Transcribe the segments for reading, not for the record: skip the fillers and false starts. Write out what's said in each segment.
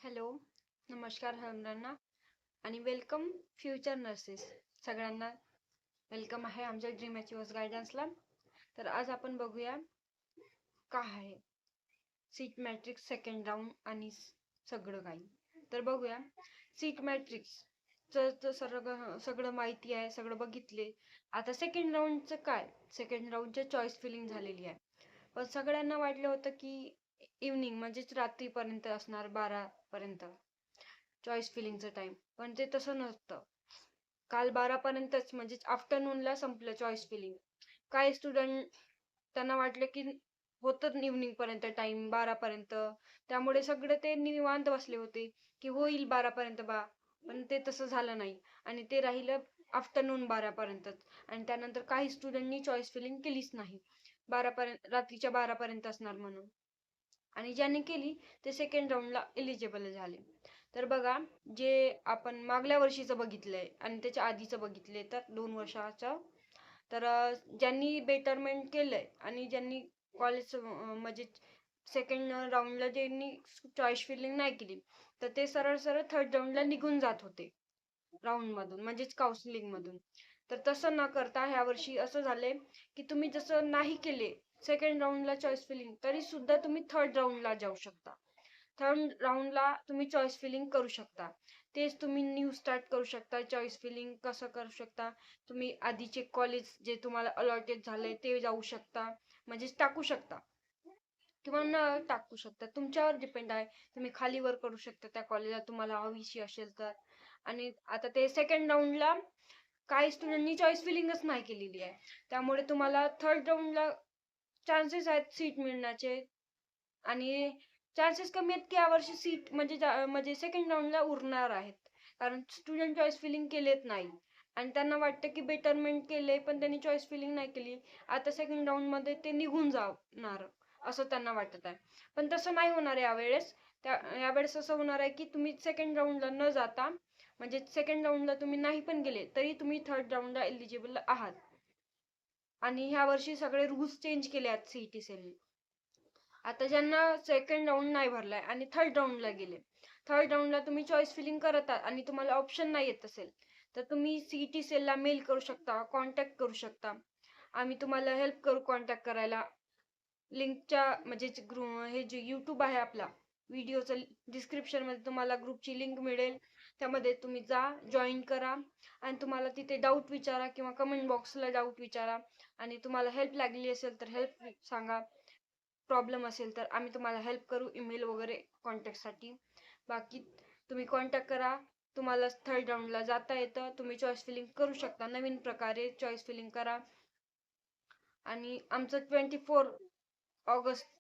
Hello, नमस्कार सर्वांना आणि वेलकम फ्युचर नर्सेस. सगळ्यांना वेलकम आहे आमच्या ड्रीम अचिव्हर्स गायडन्सला. तर आज आपण बघूया काय आहे सीट मॅट्रिक्स सेकंड राऊंड आणि सगळं काही. तर बघूया सीट मॅट्रिक्स तर सगळं माहिती आहे, सगळं बघितले. आता सेकंड राऊंडचं काय, सेकंड राऊंडची चॉईस फिलिंग झालेली आहे. पण सगळ्यांना वाटलं होतं की इव्हनिंग म्हणजेच रात्रीपर्यंत असणार, 12 पर्यंत चॉईस फिलिंगचं टाइम. पण ते तसं नसतं. काल 12 पर्यंतच म्हणजेच आफ्टरनूनला संपलं चॉईस फिलिंग. काही स्टुडंट त्यांना वाटलं की होतं इव्हनिंग पर्यंत टाइम 12 पर्यंत, त्यामुळे सगळे ते निवांत बसले होते की होईल 12 पर्यंत पण ते तसं झालं नाही आणि ते राहिलं आफ्टरनून 12 पर्यंतच. आणि त्यानंतर काही स्टुडंटनी चॉईस फिलिंग केलीच नाही, रात्रीच्या 12 पर्यंत असणार म्हणून. आणि ज्यांनी केली ते सेकंड राऊंडला एलिजिबल झाले. तर बघा, जे आपण मागल्या वर्षीचं बघितलंय आणि त्याच्या आधीचं बघितलंय तर 2 वर्षाचं. तर ज्यांनी बेटरमेंट केलंय आणि ज्यांनी कॉलेज म्हणजे सेकंड राऊंडला ज्यांनी चॉईस फिलिंग नाही केली, तर ते सरळ सरळ थर्ड राऊंडला निघून जात होते राऊंड मधून, म्हणजेच काउन्सिलिंग मधून. तर तसं न करता ह्या वर्षी असं झालंय की तुम्ही जसं नाही केले सेकंड राऊंडला चॉईस फिलिंग, तरी सुद्धा तुम्ही थर्ड राऊंडला जाऊ शकता. थर्ड राऊंडला तुम्ही चॉईस फिलिंग करू शकता. तेच तुम्ही न्यू स्टार्ट करू शकता. चॉईस फिलिंग कसं करू शकता, तुम्ही आधीचे कॉलेज जे तुम्हाला अलॉटेड झालंय ते जाऊ शकता, म्हणजेच टाकू शकता किंवा न टाकू शकता, तुमच्यावर डिपेंड आहे. तुम्ही खाली वर करू शकता त्या कॉलेजला तुम्हाला हवीशी असेल तर. आणि आता ते सेकंड राऊंडला काही स्टुडंटनी चॉईस फिलिंगच नाही केलेली आहे, त्यामुळे तुम्हाला थर्ड राऊंडला चान्सेस आहेत सीट मिळण्याचे. आणि चान्सेस कमी आहेत की यावर्षी सीट म्हणजे सेकंड राऊंडला उरणार आहेत, कारण स्टुडंट चॉईस फिलिंग केलेत नाही आणि त्यांना वाटतं की बेटरमेंट केले पण त्यांनी चॉईस फिलिंग नाही केली, आता सेकंड राऊंड मध्ये ते निघून जाणार असं त्यांना वाटत आहे. पण तसं नाही होणार यावेळेस. यावेळेस असं होणार आहे की तुम्ही सेकंड राऊंडला न जाता, म्हणजे सेकंड राऊंडला तुम्ही नाही पण गेले तरी तुम्ही थर्ड राऊंडला एलिजिबल आहात. आणि ह्या वर्षी सगळे रूल्स चेंज केले आहेत सीईटी सेलने. आता ज्यांना सेकंड राऊंड नाही भरलाय आणि थर्ड राऊंडला गेले, थर्ड राऊंडला तुम्ही चॉईस फिलिंग करत आहात आणि तुम्हाला ऑप्शन नाही येत असेल, तर तुम्ही सीईटी सेलला मेल करू शकता, कॉन्टॅक्ट करू शकता. आम्ही तुम्हाला हेल्प करू कॉन्टॅक्ट करायला. लिंकच्या म्हणजे हे जे यूट्यूब आहे आपला, व्हिडिओचं डिस्क्रिप्शन मध्ये तुम्हाला ग्रुपची लिंक मिळेल. त्यामध्ये तुम्ही जा, जॉईन करा आणि तुम्हाला तिथे डाऊट विचारा किंवा कमेंट बॉक्सला डाऊट विचारा. आणि तुम्हाला हेल्प लागली असेल तर हेल्प सांगा. प्रॉब्लेम असेल तर आम्ही तुम्हाला हेल्प करू ईमेल वगैरे कॉन्टॅक्टसाठी. बाकी तुम्ही कॉन्टॅक्ट करा. तुम्हाला थर्ड राऊंडला जाता येतं, तुम्ही चॉईस फिलिंग करू शकता, नवीन प्रकारे चॉईस फिलिंग करा. आणि आमचं 24 ऑगस्ट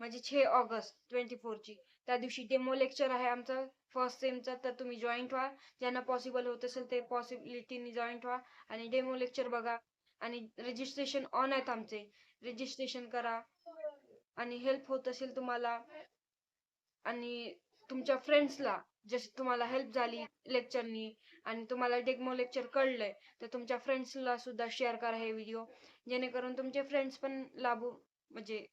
म्हणजे 6 ऑगस्ट 2024 ची त्या दिवशी डेमो लेक्चर आहे आमचं फर्स्ट सेमचं. तर तुम्ही जॉईंट व्हा, ज्यांना पॉसिबल होत असेल ते पॉसिबिलिटीनी जॉईंट व्हा आणि डेमो लेक्चर बघा. आणि रजिस्ट्रेशन ऑन आहेत आमचे, रजिस्ट्रेशन करा. आणि हेल्प होत असेल तुम्हाला आणि तुमच्या फ्रेंड्सला, जशी तुम्हाला हेल्प झाली लेक्चरनी आणि तुम्हाला डेमो लेक्चर कळलंय, तर तुमच्या फ्रेंड्सला सुद्धा शेअर करा हे व्हिडिओ, जेणेकरून तुमचे फ्रेंड्स पण लाभू म्हणजे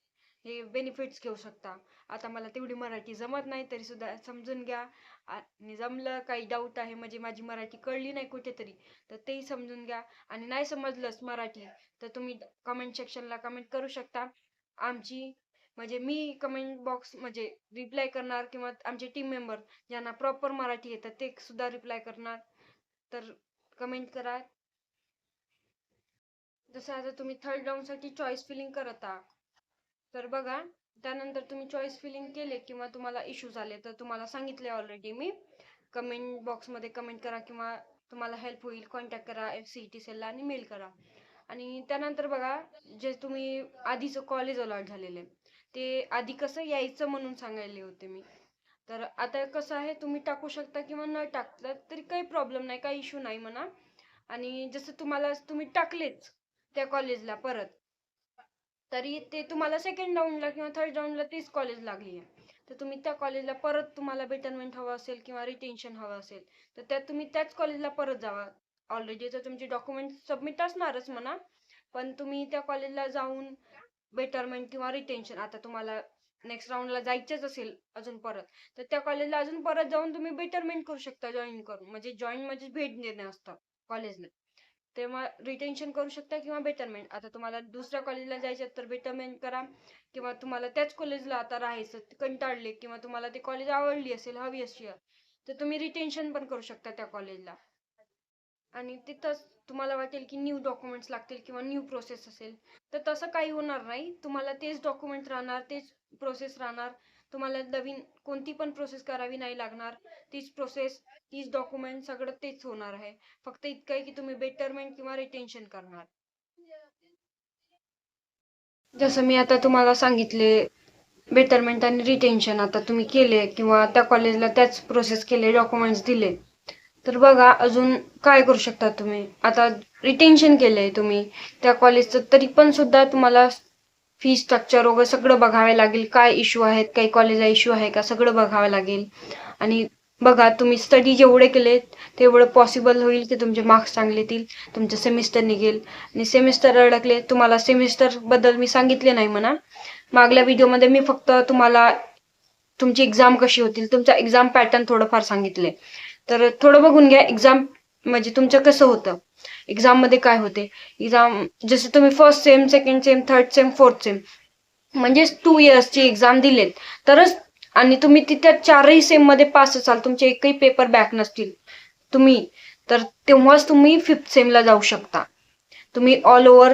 हे बेनिफिट्स घेऊ शकता. आता मला तेवढी मराठी जमत नाही तरी सुद्धा समजून घ्या. आणि जमलं काही डाऊट आहे म्हणजे माझी मराठी कळली नाही कुठेतरी, तर तेही समजून घ्या. आणि नाही समजलंच मराठी तर तुम्ही कमेंट सेक्शनला कमेंट करू शकता. आमची म्हणजे मी कमेंट बॉक्स म्हणजे रिप्लाय करणार किंवा आमचे टीम मेंबर ज्यांना प्रॉपर मराठी येतं ते सुद्धा रिप्लाय करणार. तर कमेंट करा. जसं आता तुम्ही थर्ड राऊंड साठी चॉईस फिलिंग करत आहात, तर बघा, त्यानंतर तुम्ही चॉईस फिलिंग केले किंवा तुम्हाला इश्यूज आले तर तुम्हाला सांगितले ऑलरेडी मी. कमेंट बॉक्समध्ये कमेंट करा किंवा तुम्हाला हेल्प होईल, कॉन्टॅक्ट करा सीईटी सेलला आणि मेल करा. आणि त्यानंतर बघा, जे तुम्ही आधीचं कॉलेज अलॉट झालेलं आहे ते आधी कसं यायचं म्हणून सांगायले होते मी. तर आता कसं आहे, तुम्ही टाकू शकता किंवा न टाकलं तरी काही प्रॉब्लेम नाही, काही इश्यू नाही म्हणा. आणि जसं तुम्ही टाकलेच त्या कॉलेजला परत, तरी ते तुम्हाला सेकंड राऊंडला किंवा थर्ड राऊंडला तीच कॉलेज लागली आहे, तर तुम्ही त्या कॉलेजला परत, तुम्हाला बेटरमेंट हवं असेल किंवा रिटेन्शन हवं असेल तर त्यात तुम्ही त्याच कॉलेजला परत जावा. ऑलरेडी तर तुमचे डॉक्युमेंट सबमिट असणारच म्हणा, पण तुम्ही त्या कॉलेजला जाऊन बेटरमेंट किंवा रिटेन्शन, आता तुम्हाला नेक्स्ट राऊंडला जायचंच असेल अजून परत, तर त्या कॉलेजला अजून परत जाऊन तुम्ही बेटरमेंट करू शकता जॉईन करून. म्हणजे जॉईन म्हणजे भेट देणं असतं कॉलेजला. तेव्हा रिटेन्शन करू शकता किंवा बेटरमेंट. आता तुम्हाला दुसऱ्या कॉलेजला जायचं तर बेटरमेंट करा, किंवा तुम्हाला त्याच कॉलेजला आता राहायचं कंटाळले किंवा तुम्हाला ते कॉलेज आवडली असेल, हवी असेल, तर तुम्ही रिटेन्शन पण करू शकता त्या कॉलेजला. आणि तिथंच तुम्हाला वाटेल की न्यू डॉक्युमेंट्स लागतील किंवा न्यू प्रोसेस असेल, तर तसं काही होणार नाही. तुम्हाला तेच डॉक्युमेंट राहणार, तेच प्रोसेस राहणार. तुम्हाला नवीन कोणती पण प्रोसेस करावी नाही लागणार. तीच प्रोसेस, तीच डॉक्युमेंट, सगळं तेच होणार आहे. फक्त इतकं आहे की तुम्ही बेटरमेंट किंवा रिटेन्शन करणार. जसं मी आता तुम्हाला सांगितले, बेटरमेंट आणि रिटेन्शन आता तुम्ही केले किंवा त्या कॉलेजला त्याच प्रोसेस केले, डॉक्युमेंट्स दिले, तर बघा अजून काय करू शकता तुम्ही. आता रिटेन्शन केलंय तुम्ही त्या कॉलेजचं, तरी पण सुद्धा तुम्हाला फी स्ट्रक्चर वगैरे सगळं बघावे लागेल. काय इश्यू आहेत, काही कॉलेजला इश्यू आहे का, सगळं बघावं लागेल. आणि बघा तुम्ही स्टडी जेवढे केले तेवढं पॉसिबल होईल की तुमचे मार्क्स चांगले येतील, तुमचं सेमिस्टर निघेल. आणि सेमिस्टर अडकले, तुम्हाला सेमिस्टर बद्दल मी सांगितले नाही म्हणा मागल्या व्हिडिओमध्ये. मी फक्त तुम्हाला तुमची एक्झाम कशी होतील, तुमचा एक्झाम पॅटर्न थोडंफार सांगितले. तर थोडं बघून घ्या एक्झाम म्हणजे तुमचं कसं होतं, एक्झाम मध्ये काय होते. एक्झाम जसे तुम्ही first sem, second same, third same, fourth same म्हणजे 2 इयर्सची एक्झाम दिलेत तरच, आणि तुम्ही तिथे 4ही सेम मध्ये पास असाल, तुमचे एकही पेपर बॅक नसतील तुम्ही, तर तेव्हाच तुम्ही 5th सेमला जाऊ शकता. तुम्ही ऑल ओव्हर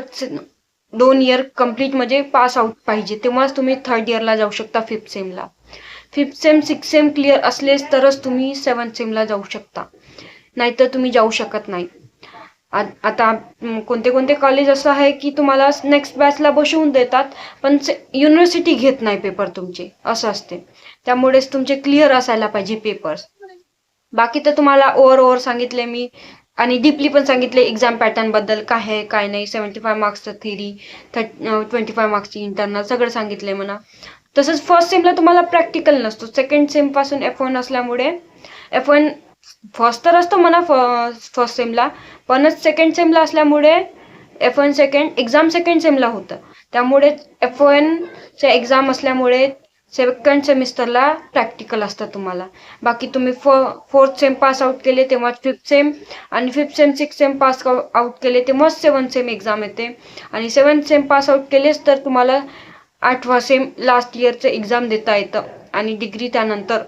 2 इयर कम्प्लीट म्हणजे पास आउट पाहिजे, तेव्हाच तुम्ही 3rd इयरला जाऊ शकता 5th Semla. 5th same 6th same clear असलेच तरच तुम्ही 7th सेमला जाऊ शकता, नाहीतर तुम्ही जाऊ शकत नाही. आता कोणते कोणते कॉलेज असं आहे की तुम्हाला नेक्स्ट बॅचला बसवून देतात, पण युनिव्हर्सिटी घेत नाही पेपर तुमचे, असं असते. त्यामुळेच तुमचे क्लिअर असायला पाहिजे पेपर्स. बाकी तर तुम्हाला ओव्हर सांगितले मी, आणि डीपली पण सांगितले एक्झाम पॅटर्न बद्दल, काय आहे काय नाही. 75 मार्क्सचं थिअरी, 25 मार्क्सची इंटरनल, सगळं सांगितलंय म्हणा. तसंच फर्स्ट सेमला तुम्हाला प्रॅक्टिकल नसतो. सेकंड सेम पासून F1 असल्यामुळे, F1 फर्स्ट तर असतो म्हणा फर्स्ट सेमला, पण सेकंड सेमला असल्यामुळे F1 second exam second Semla होतं. त्यामुळे F1 चे एक्झाम असल्यामुळे सेकंड सेमिस्टरला प्रॅक्टिकल असतं तुम्हाला. बाकी तुम्ही फोर्थ सेम पास आउट केले तेव्हा 5th सेम, आणि 5th same 6th same pass out केले तेव्हा 7th सेम एक्झाम येते. आणि 7th सेम पास आउट केलेच तर तुम्हाला 8वा सेम लास्ट इयरचं एक्झाम देता येतं, आणि डिग्री त्यानंतर.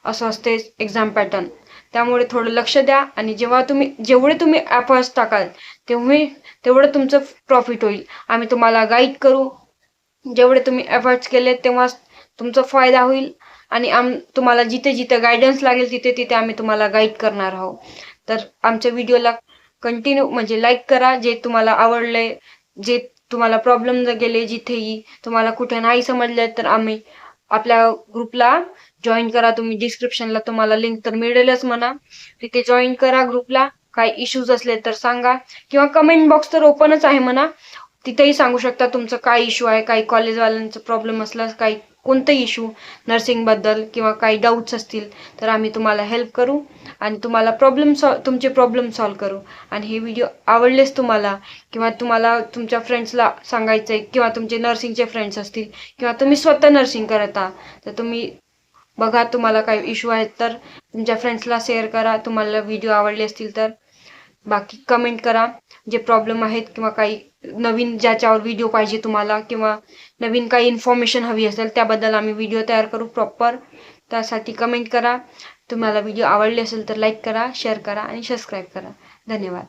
असं असते एक्झाम पॅटर्न. त्यामुळे थोडं लक्ष द्या, आणि जेवढे तुम्ही एफर्ट्स टाकाल तेवढं तुमचं प्रॉफिट होईल. आम्ही तुम्हाला गाईड करू. जेवढे तुम्ही एफर्ट्स केले तेव्हा तुमचा फायदा होईल, आणि तुम्हाला जिथे जिथे गायडन्स लागेल तिथे तिथे आम्ही तुम्हाला गाईड करणार आहोत. तर आमच्या व्हिडिओला कंटिन्यू म्हणजे लाईक करा जे तुम्हाला आवडले, जे तुम्हाला प्रॉब्लेम गेले, जिथेही तुम्हाला कुठे नाही समजले तर आम्ही आपल्या ग्रुपला जॉईन करा. तुम्ही डिस्क्रिप्शनला तुम्हाला लिंक तर मिळेलच म्हणा, तिथे जॉईन करा ग्रुपला. काही इश्यूज असले तर सांगा, किंवा कमेंट बॉक्स तर ओपनच आहे म्हणा, तिथेही सांगू शकता तुमचं काय इश्यू आहे. काही कॉलेजवाल्यांचं प्रॉब्लेम असला, काही कोणताही इश्यू नर्सिंग बद्दल किंवा काही डाऊट्स असतील तर आम्ही तुम्हाला हेल्प करू, आणि तुम्हाला तुमचे प्रॉब्लेम सॉल्व्ह करू. आणि हे व्हिडिओ आवडलेच तुम्हाला, किंवा तुम्हाला तुमच्या फ्रेंड्सला सांगायचंय, किंवा तुमचे नर्सिंगचे फ्रेंड्स असतील, किंवा तुम्ही स्वतः नर्सिंग करत आहात, तर तुम्ही बघा तुम्हाला काही इश्यू आहेत तर तुमच्या फ्रेंड्सला शेअर करा, तुम्हाला व्हिडिओ आवडले असतील तर. बाकी कमेंट करा जे प्रॉब्लेम आहेत, किंवा काही नवीन ज्याच्यावर व्हिडिओ पाहिजे तुम्हाला, किंवा नवीन काही इन्फॉर्मेशन हवी असेल त्याबद्दल आम्ही व्हिडिओ तयार करू प्रॉपर. त्यासाठी कमेंट करा. तुम्हाला व्हिडिओ आवडले असेल तर लाईक करा, शेअर करा आणि सबस्क्राईब करा. धन्यवाद.